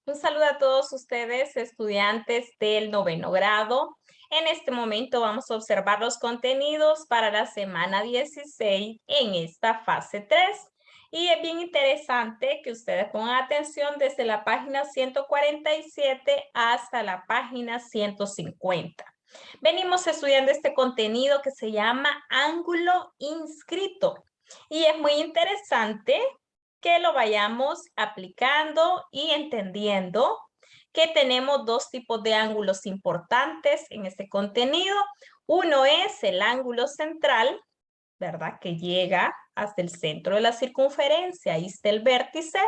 Un saludo a todos ustedes, estudiantes del noveno grado. En este momento vamos a observar los contenidos para la semana 16 en esta fase 3. Y es bien interesante que ustedes pongan atención desde la página 147 hasta la página 150. Venimos estudiando este contenido que se llama ángulo inscrito. Y es muy interesante que lo vayamos aplicando y entendiendo que tenemos dos tipos de ángulos importantes en este contenido. Uno es el ángulo central, ¿verdad? Que llega hasta el centro de la circunferencia, ahí está el vértice,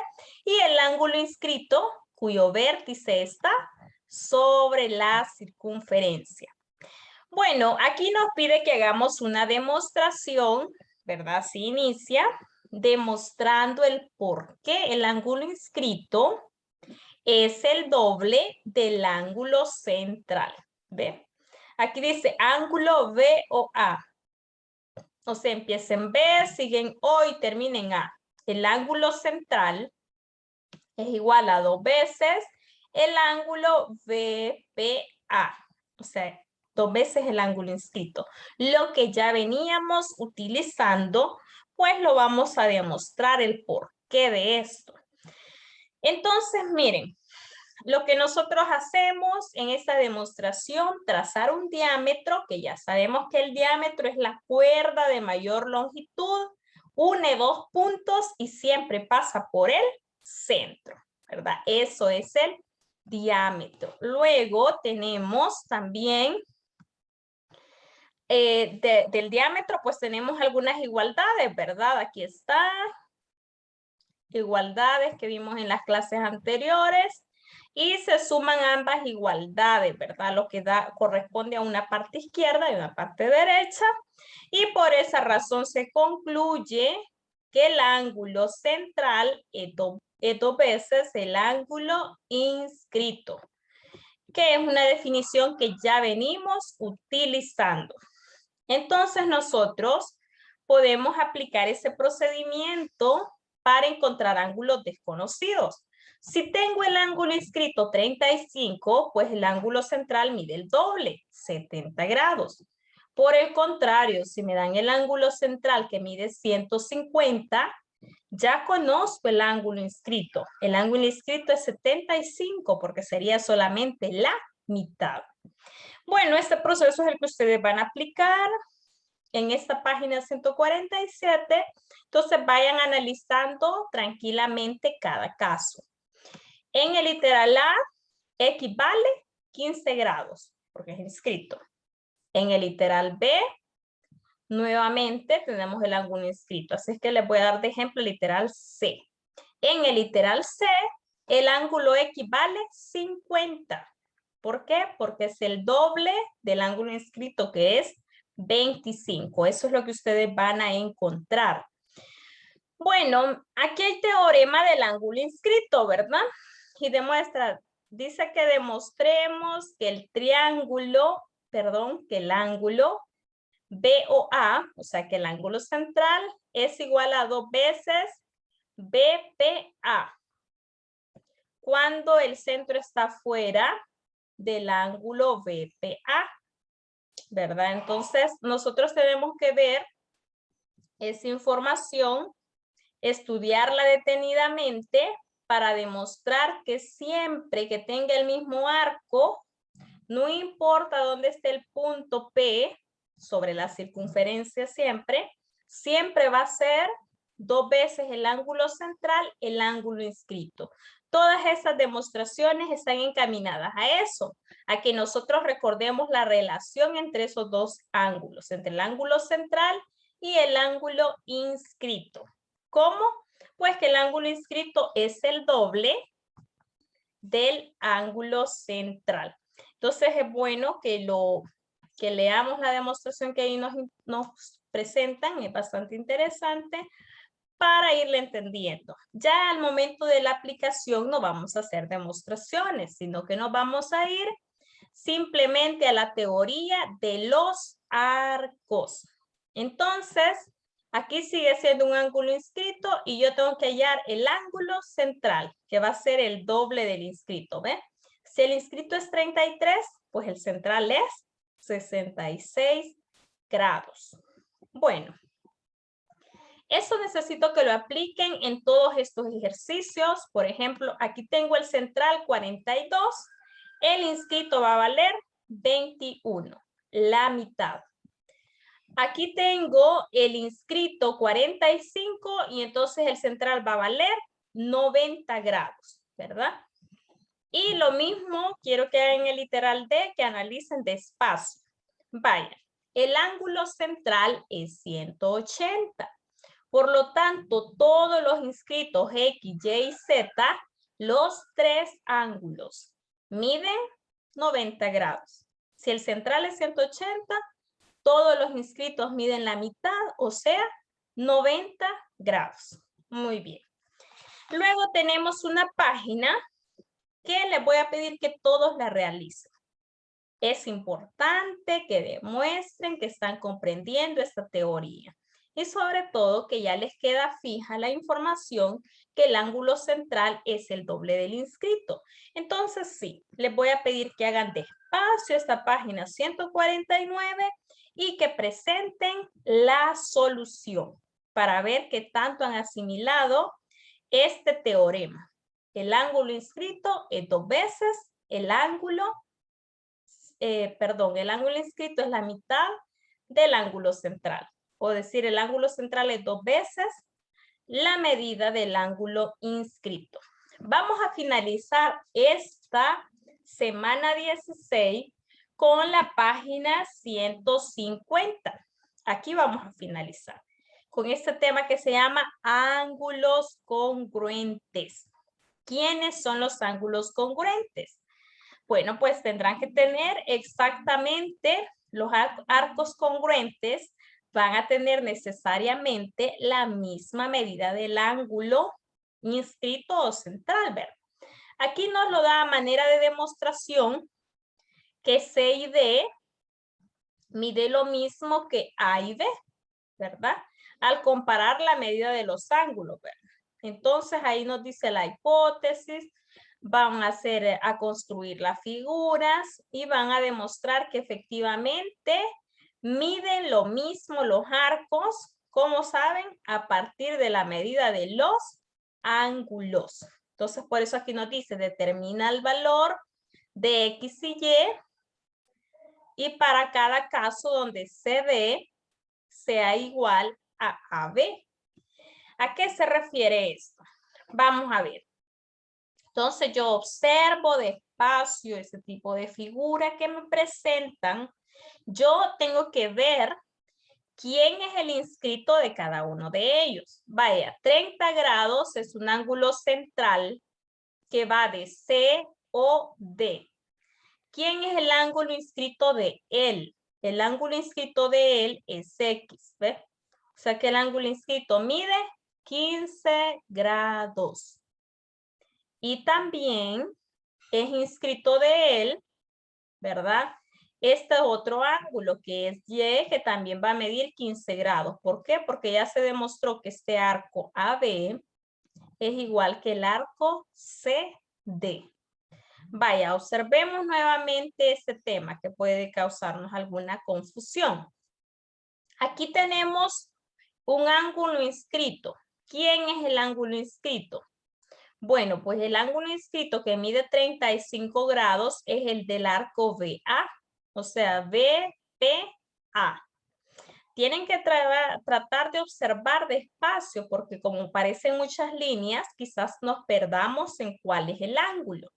y el ángulo inscrito, cuyo vértice está sobre la circunferencia. Bueno, aquí nos pide que hagamos una demostración, ¿verdad? Se inicia demostrando el por qué el ángulo inscrito es el doble del ángulo central. ¿Ve? Aquí dice ángulo BOA. O sea, empieza en B, siguen O y termina en A. El ángulo central es igual a 2 veces el ángulo VPA. O sea, 2 veces el ángulo inscrito. Lo que ya veníamos utilizando, pues lo vamos a demostrar el porqué de esto. Entonces, miren, lo que nosotros hacemos en esta demostración, trazar un diámetro, que ya sabemos que el diámetro es la cuerda de mayor longitud, une dos puntos y siempre pasa por el centro, ¿verdad? Eso es el diámetro. Luego tenemos también del diámetro, pues tenemos algunas igualdades, ¿verdad? Aquí está, igualdades que vimos en las clases anteriores. Y se suman ambas igualdades, ¿verdad? Lo que corresponde a una parte izquierda y una parte derecha. Y por esa razón se concluye que el ángulo central es dos veces el ángulo inscrito, que es una definición que ya venimos utilizando. Entonces nosotros podemos aplicar ese procedimiento para encontrar ángulos desconocidos. Si tengo el ángulo inscrito 35, pues el ángulo central mide el doble, 70 grados. Por el contrario, si me dan el ángulo central que mide 150, ya conozco el ángulo inscrito. El ángulo inscrito es 75 porque sería solamente la mitad. Bueno, este proceso es el que ustedes van a aplicar en esta página 147. Entonces vayan analizando tranquilamente cada caso. En el literal A equivale 15 grados, porque es inscrito. En el literal B, nuevamente tenemos el ángulo inscrito. Así es que les voy a dar de ejemplo el literal C. En el literal C, el ángulo equivale 50. ¿Por qué? Porque es el doble del ángulo inscrito, que es 25. Eso es lo que ustedes van a encontrar. Bueno, aquí hay teorema del ángulo inscrito, ¿verdad? Y demuestra, dice que demostremos que el triángulo, que el ángulo BOA, o sea que el ángulo central es igual a 2 veces BPA. Cuando el centro está fuera del ángulo BPA, ¿verdad? Entonces, nosotros tenemos que ver esa información, estudiarla detenidamente para demostrar que siempre que tenga el mismo arco, no importa dónde esté el punto P, sobre la circunferencia siempre va a ser 2 veces el ángulo central, el ángulo inscrito. Todas esas demostraciones están encaminadas a eso, a que nosotros recordemos la relación entre esos dos ángulos, entre el ángulo central y el ángulo inscrito. ¿Cómo? Pues que el ángulo inscrito es el doble del ángulo central. Entonces es bueno que leamos la demostración que ahí nos presentan, es bastante interesante para irle entendiendo. Ya al momento de la aplicación no vamos a hacer demostraciones, sino que nos vamos a ir simplemente a la teoría de los arcos. Entonces, Aquí sigue siendo un ángulo inscrito y yo tengo que hallar el ángulo central, que va a ser el doble del inscrito, ¿ve? Si el inscrito es 33, pues el central es 66 grados. Bueno, eso necesito que lo apliquen en todos estos ejercicios. Por ejemplo, aquí tengo el central 42. El inscrito va a valer 21, la mitad. Aquí tengo el inscrito 45 y entonces el central va a valer 90 grados, ¿verdad? Y lo mismo quiero que hagan el literal D, que analicen despacio. Vaya, el ángulo central es 180. Por lo tanto, todos los inscritos X, Y y Z, los tres ángulos miden 90 grados. Si el central es 180, todos los inscritos miden la mitad, o sea, 90 grados. Muy bien. Luego tenemos una página que les voy a pedir que todos la realicen. Es importante que demuestren que están comprendiendo esta teoría. Y sobre todo que ya les queda fija la información que el ángulo central es el doble del inscrito. Entonces sí, les voy a pedir que hagan despacio esta página 149 y que presenten la solución para ver qué tanto han asimilado este teorema. El ángulo inscrito es 2 veces el ángulo, el ángulo inscrito es la mitad del ángulo central. O decir, el ángulo central es 2 veces la medida del ángulo inscrito. Vamos a finalizar esta semana 16 con la página 150. Aquí vamos a finalizar con este tema que se llama ángulos congruentes. ¿Quiénes son los ángulos congruentes? Bueno, pues tendrán que tener exactamente los arcos congruentes, van a tener necesariamente la misma medida del ángulo inscrito o central, ¿verdad? Aquí nos lo da a manera de demostración que C y D mide lo mismo que A y B, ¿verdad? Al comparar la medida de los ángulos, ¿verdad? Entonces ahí nos dice la hipótesis, van a construir las figuras y van a demostrar que efectivamente miden lo mismo los arcos, como saben, a partir de la medida de los ángulos. Entonces, por eso aquí nos dice, determina el valor de X y Y para cada caso donde CD sea igual a AB. ¿A qué se refiere esto? Vamos a ver. Entonces yo observo despacio ese tipo de figura que me presentan. Yo tengo que ver quién es el inscrito de cada uno de ellos. Vaya, 30 grados es un ángulo central que va de C o D. ¿Quién es el ángulo inscrito de él? El ángulo inscrito de él es X, ¿ves? O sea que el ángulo inscrito mide 15 grados. Y también es inscrito de él, ¿verdad? Este otro ángulo que es Y, que también va a medir 15 grados. ¿Por qué? Porque ya se demostró que este arco AB es igual que el arco CD. Vaya, observemos nuevamente este tema que puede causarnos alguna confusión. Aquí tenemos un ángulo inscrito. ¿Quién es el ángulo inscrito? Bueno, pues el ángulo inscrito que mide 35 grados es el del arco BA, o sea, BPA. Tienen que tratar de observar despacio porque como parecen muchas líneas, quizás nos perdamos en cuál es el ángulo.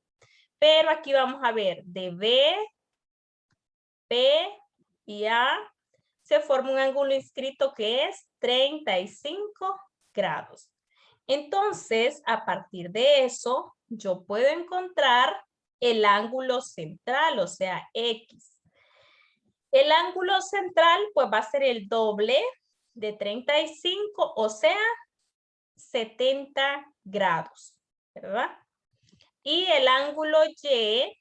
Pero aquí vamos a ver, de B, P y A se forma un ángulo inscrito que es 35 grados. Entonces, a partir de eso, yo puedo encontrar el ángulo central, o sea, X. El ángulo central, pues va a ser el doble de 35, o sea, 70 grados, ¿verdad? Y el ángulo Y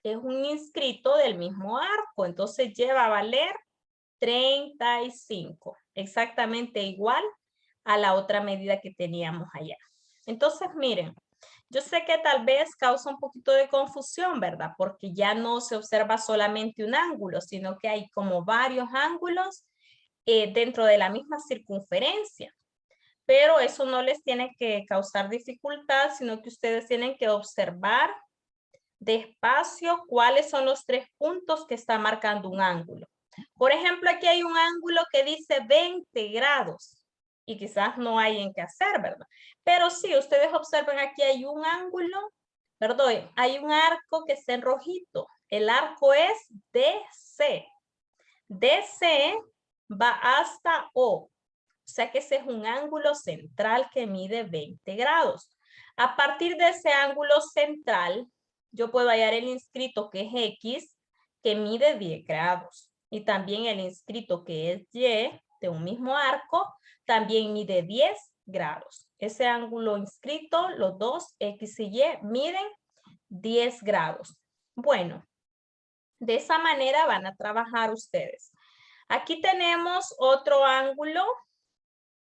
es un inscrito del mismo arco, entonces Y va a valer 35. Exactamente igual a la otra medida que teníamos allá. Entonces, miren, yo sé que tal vez causa un poquito de confusión, ¿verdad? Porque ya no se observa solamente un ángulo, sino que hay como varios ángulos dentro de la misma circunferencia. Pero eso no les tiene que causar dificultad, sino que ustedes tienen que observar despacio cuáles son los 3 puntos que está marcando un ángulo. Por ejemplo, aquí hay un ángulo que dice 20 grados y quizás no hay en qué hacer, ¿verdad? Pero sí, ustedes observen aquí hay un ángulo, perdón, hay un arco que está en rojito. El arco es DC. DC va hasta O. O sea que ese es un ángulo central que mide 20 grados. A partir de ese ángulo central, yo puedo hallar el inscrito que es X, que mide 10 grados. Y también el inscrito que es Y, de un mismo arco, también mide 10 grados. Ese ángulo inscrito, los dos, X y Y, miden 10 grados. Bueno, de esa manera van a trabajar ustedes. Aquí tenemos otro ángulo.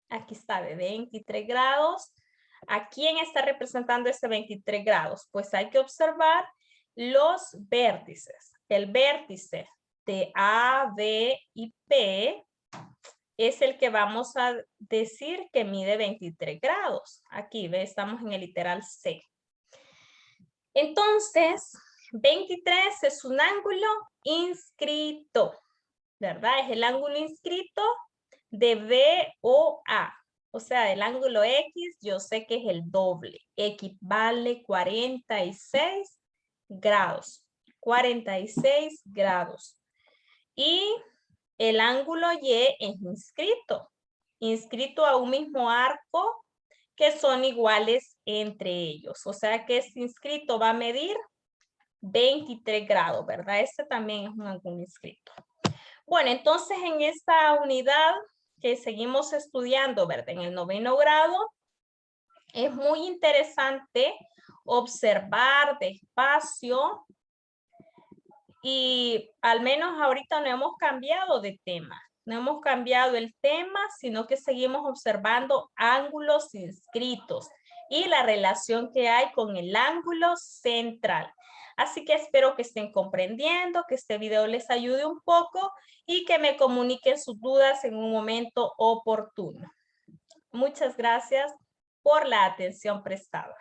Aquí está de 23 grados. ¿A quién está representando este 23 grados? Pues hay que observar los vértices. El vértice de A, B y P es el que vamos a decir que mide 23 grados. Aquí, ¿ve? Estamos en el literal C. Entonces, 23 es un ángulo inscrito, ¿verdad? Es el ángulo inscrito de BOA. O sea, el ángulo X yo sé que es el doble. Equivale 46 grados. 46 grados. Y el ángulo Y es inscrito. Inscrito a un mismo arco que son iguales entre ellos. O sea que este inscrito va a medir 23 grados, ¿verdad? Este también es un ángulo inscrito. Bueno, entonces en esta unidad que seguimos estudiando, ¿verdad? En el 9º grado, es muy interesante observar despacio y al menos ahorita no hemos cambiado de tema. No hemos cambiado el tema, sino que seguimos observando ángulos inscritos y la relación que hay con el ángulo central. Así que espero que estén comprendiendo, que este video les ayude un poco y que me comuniquen sus dudas en un momento oportuno. Muchas gracias por la atención prestada.